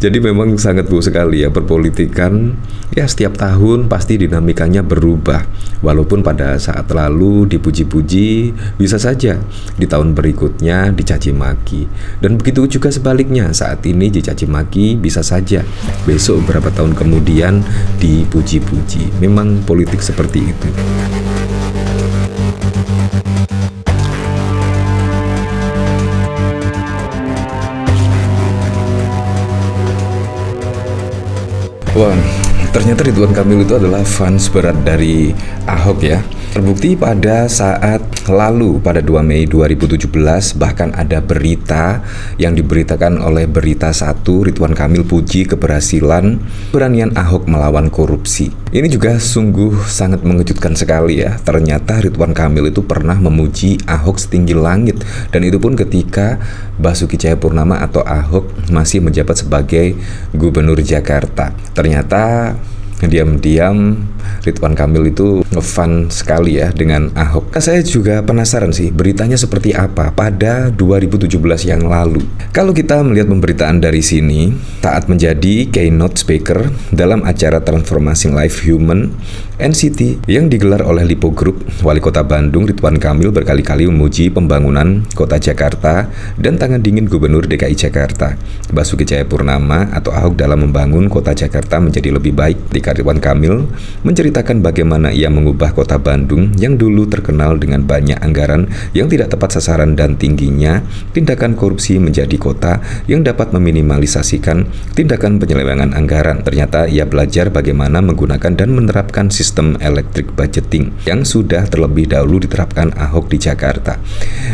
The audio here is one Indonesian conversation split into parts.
Jadi memang sangat buruk sekali ya perpolitikan. Ya setiap tahun pasti dinamikanya berubah. Walaupun pada saat lalu dipuji-puji, bisa saja di tahun berikutnya dicaci maki. Dan begitu juga sebaliknya, saat ini dicaci maki, bisa saja besok beberapa tahun kemudian dipuji-puji. Memang politik seperti itu. Wah, ternyata Ridwan Kamil itu adalah fans berat dari Ahok ya. Terbukti pada saat lalu pada 2 Mei 2017 bahkan ada berita yang diberitakan oleh Berita 1, Ridwan Kamil puji keberhasilan beranian Ahok melawan korupsi. Ini juga sungguh sangat mengejutkan sekali ya. Ternyata Ridwan Kamil itu pernah memuji Ahok setinggi langit, dan itu pun ketika Basuki Cahayapurnama atau Ahok masih menjabat sebagai Gubernur Jakarta. Ternyata diam-diam Ridwan Kamil itu ngefan sekali ya dengan Ahok. Saya juga penasaran sih beritanya seperti apa pada 2017 yang lalu. Kalau kita melihat pemberitaan dari sini, saat menjadi keynote speaker dalam acara Transforming Life Human NCT yang digelar oleh Lipo Group, Wali Kota Bandung Ridwan Kamil berkali-kali memuji pembangunan Kota Jakarta dan tangan dingin Gubernur DKI Jakarta Basuki Cahayapurnama atau Ahok dalam membangun Kota Jakarta menjadi lebih baik. Ridwan Kamil menceritakan bagaimana ia mengubah kota Bandung yang dulu terkenal dengan banyak anggaran yang tidak tepat sasaran dan tingginya tindakan korupsi menjadi kota yang dapat meminimalisasikan tindakan penyelewengan anggaran. Ternyata ia belajar bagaimana menggunakan dan menerapkan sistem electric budgeting yang sudah terlebih dahulu diterapkan Ahok di Jakarta.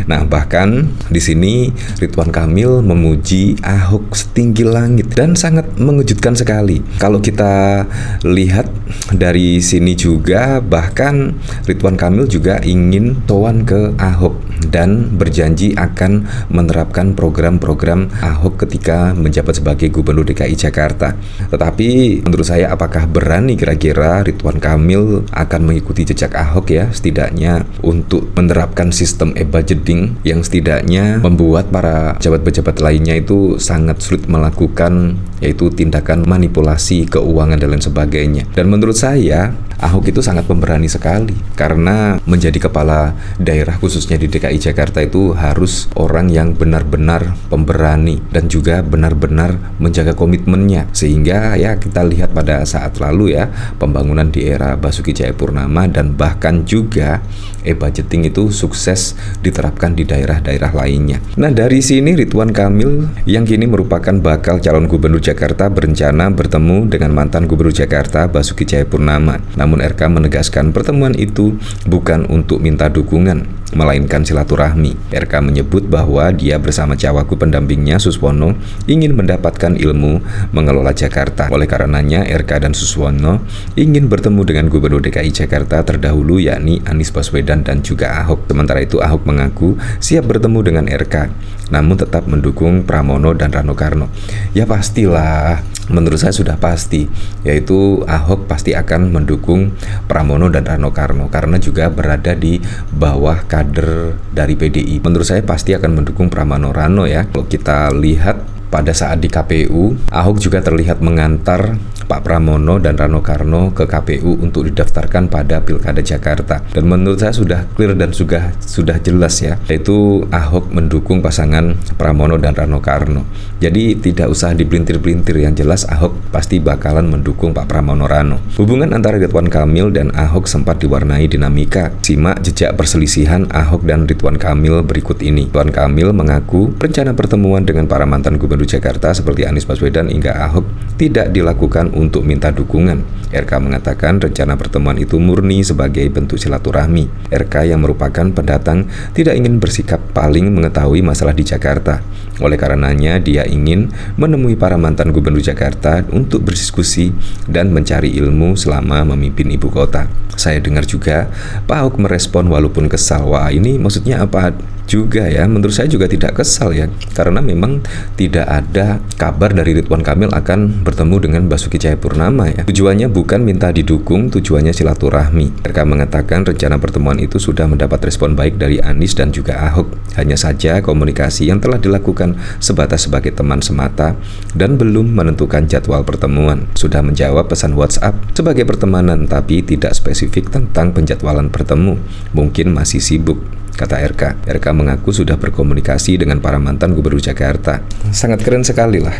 Nah, bahkan di sini Ridwan Kamil memuji Ahok setinggi langit dan sangat mengejutkan sekali. Kalau kita lihat dari sini juga, bahkan Ridwan Kamil juga ingin sowan ke Ahok dan berjanji akan menerapkan program-program Ahok ketika menjabat sebagai Gubernur DKI Jakarta. Tetapi menurut saya, apakah berani kira-kira Ridwan Kamil akan mengikuti jejak Ahok ya, setidaknya untuk menerapkan sistem e-budgeting yang setidaknya membuat para pejabat-pejabat lainnya itu sangat sulit melakukan, yaitu tindakan manipulasi keuangan dan lain sebagainya. Dan menurut saya Ahok itu sangat pemberani sekali, karena menjadi kepala daerah khususnya di DKI Jakarta itu harus orang yang benar-benar pemberani dan juga benar-benar menjaga komitmennya. Sehingga ya kita lihat pada saat lalu ya, pembangunan di era Basuki Cahayapurnama dan bahkan juga e-budgeting itu sukses diterapkan di daerah-daerah lainnya. Nah, dari sini Ridwan Kamil yang kini merupakan bakal calon Gubernur Jakarta berencana bertemu dengan mantan Gubernur Jakarta Basuki Cahayapurnama. Namun RK menegaskan pertemuan itu bukan untuk minta dukungan, melainkan silaturahmi. RK menyebut bahwa dia bersama cawagup pendampingnya Suswono ingin mendapatkan ilmu mengelola Jakarta. Oleh karenanya RK dan Suswono ingin bertemu dengan Gubernur DKI Jakarta terdahulu, yakni Anies Baswedan dan juga Ahok. Sementara itu Ahok mengaku siap bertemu dengan RK, namun tetap mendukung Pramono dan Rano Karno. Ya pastilah, menurut saya sudah pasti, yaitu Ahok pasti akan mendukung Pramono dan Rano Karno karena juga berada di bawah kader dari PDI. Menurut saya pasti akan mendukung Pramono Rano ya. Kalau kita lihat pada saat di KPU, Ahok juga terlihat mengantar Pak Pramono dan Rano Karno ke KPU untuk didaftarkan pada Pilkada Jakarta. Dan menurut saya sudah clear dan sudah jelas ya, yaitu Ahok mendukung pasangan Pramono dan Rano Karno. Jadi tidak usah dipelintir-pelintir, yang jelas Ahok pasti bakalan mendukung Pak Pramono Rano. Hubungan antara Ridwan Kamil dan Ahok sempat diwarnai dinamika. Simak jejak perselisihan Ahok dan Ridwan Kamil berikut ini. Ridwan Kamil mengaku rencana pertemuan dengan para mantan Gubernur Jakarta seperti Anies Baswedan hingga Ahok tidak dilakukan untuk minta dukungan. RK mengatakan rencana pertemuan itu murni sebagai bentuk silaturahmi. RK yang merupakan pendatang tidak ingin bersikap paling mengetahui masalah di Jakarta. Oleh karenanya dia ingin menemui para mantan Gubernur Jakarta untuk berdiskusi dan mencari ilmu selama memimpin ibu kota. Saya dengar juga Pak Ahok merespon walaupun kesal. Wah, ini maksudnya apa? juga ya, menurut saya juga tidak kesal ya, karena memang tidak ada kabar dari Ridwan Kamil akan bertemu dengan Basuki Cahayapurnama ya. Tujuannya bukan minta didukung, tujuannya silaturahmi. Mereka mengatakan rencana pertemuan itu sudah mendapat respon baik dari Anies dan juga Ahok. Hanya saja komunikasi yang telah dilakukan sebatas sebagai teman semata dan belum menentukan jadwal pertemuan. Sudah menjawab pesan WhatsApp sebagai pertemanan, tapi tidak spesifik tentang penjadwalan bertemu. Mungkin masih sibuk, kata RK. RK mengaku sudah berkomunikasi dengan para mantan gubernur Jakarta. Sangat keren sekali lah.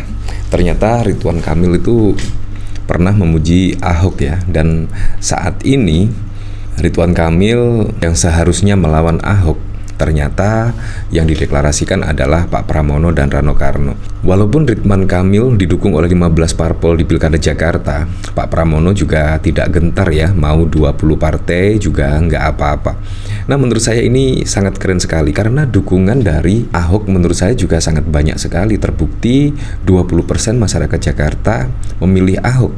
Ternyata Ridwan Kamil itu pernah memuji Ahok ya. Dan saat ini Ridwan Kamil yang seharusnya melawan Ahok, ternyata yang dideklarasikan adalah Pak Pramono dan Rano Karno. Walaupun Ridwan Kamil didukung oleh 15 parpol di Pilkada Jakarta, Pak Pramono juga tidak gentar ya, mau 20 partai juga nggak apa-apa. Nah, menurut saya ini sangat keren sekali karena dukungan dari Ahok menurut saya juga sangat banyak sekali. Terbukti 20% masyarakat Jakarta memilih Ahok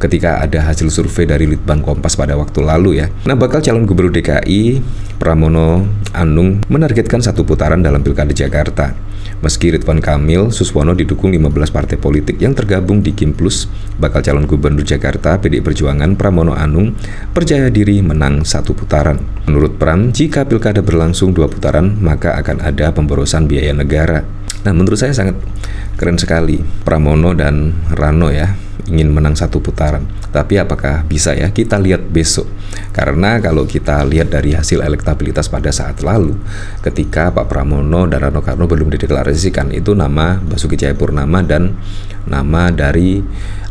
ketika ada hasil survei dari Litbang Kompas pada waktu lalu ya. Nah, bakal calon gubernur DKI Pramono Anung menargetkan 1 putaran dalam Pilkada Jakarta. Meski Ridwan Kamil Suswono didukung 15 partai politik yang tergabung di Kim Plus, bakal calon gubernur Jakarta PDI Perjuangan Pramono Anung percaya diri menang 1 putaran. Menurut Pram, jika pilkada berlangsung 2 putaran, maka akan ada pemborosan biaya negara. Nah, menurut saya sangat keren sekali Pramono dan Rano ya ingin menang 1 putaran. Tapi apakah bisa ya? Kita lihat besok. Karena kalau kita lihat dari hasil elektabilitas pada saat lalu, ketika Pak Pramono dan Rano Karno belum dideklarasikan, itu nama Basuki Cahayapurnama dan nama dari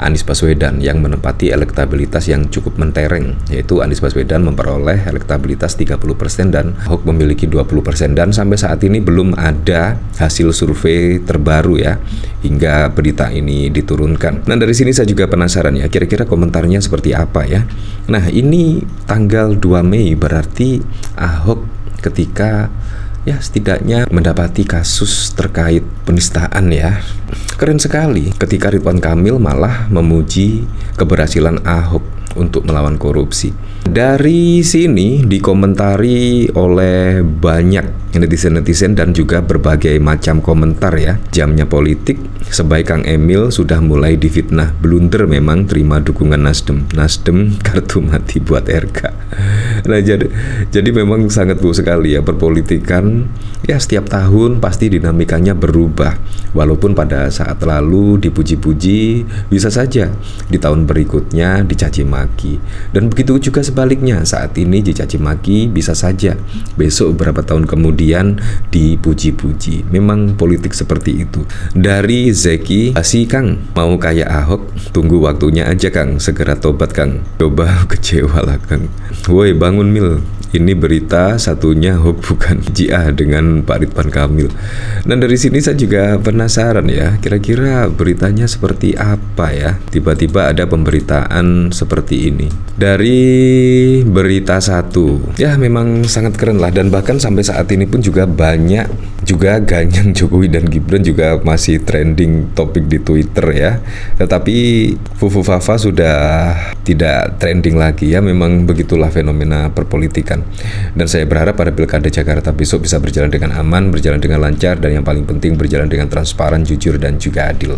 Anies Baswedan yang menempati elektabilitas yang cukup mentereng, yaitu Anies Baswedan memperoleh elektabilitas 30% dan Ahok memiliki 20%, dan sampai saat ini belum ada hasil survei terbaru ya hingga berita ini diturunkan. Nah, dari sini saya juga penasaran ya, kira-kira komentarnya seperti apa ya. Nah, ini tanggal 2 Mei berarti Ahok ketika ya setidaknya mendapati kasus terkait penistaan ya. Keren sekali ketika Ridwan Kamil malah memuji keberhasilan Ahok untuk melawan korupsi. Dari sini dikomentari oleh banyak netizen-netizen dan juga berbagai macam komentar ya. Jamnya politik, sebaik Kang Emil sudah mulai difitnah. Blunder memang terima dukungan Nasdem. Nasdem kartu mati buat RK. Nah, jadi memang sangat buruk sekali ya perpolitikan. Ya, setiap tahun pasti dinamikanya berubah. Walaupun pada saat lalu dipuji-puji, bisa saja di tahun berikutnya dicaci maki. Dan begitu juga sebaliknya, saat ini dicaci maki, bisa saja besok beberapa tahun kemudian dipuji-puji. Memang politik seperti itu. Dari Zeki, "Asih Kang, mau kayak Ahok, tunggu waktunya aja Kang, segera tobat Kang. Coba kecewa lah Kang. Woi bangun Mil, ini berita satunya Ahok bukan JA dengan Pak Ridwan Kamil." Dan dari sini saya juga penasaran ya, kira-kira beritanya seperti apa ya. Tiba-tiba ada pemberitaan seperti ini dari Berita Satu. Ya, memang sangat keren lah, dan bahkan sampai saat ini pun juga banyak juga ganyang Jokowi dan Gibran juga masih trending topik di Twitter ya. Tetapi Fufu Fafa sudah tidak trending lagi ya. Memang begitulah fenomena perpolitikan. Dan saya berharap pada Pilkada Jakarta besok bisa berjalan dengan aman, berjalan dengan lancar, dan yang paling penting berjalan dengan transparan, jujur, dan juga adil.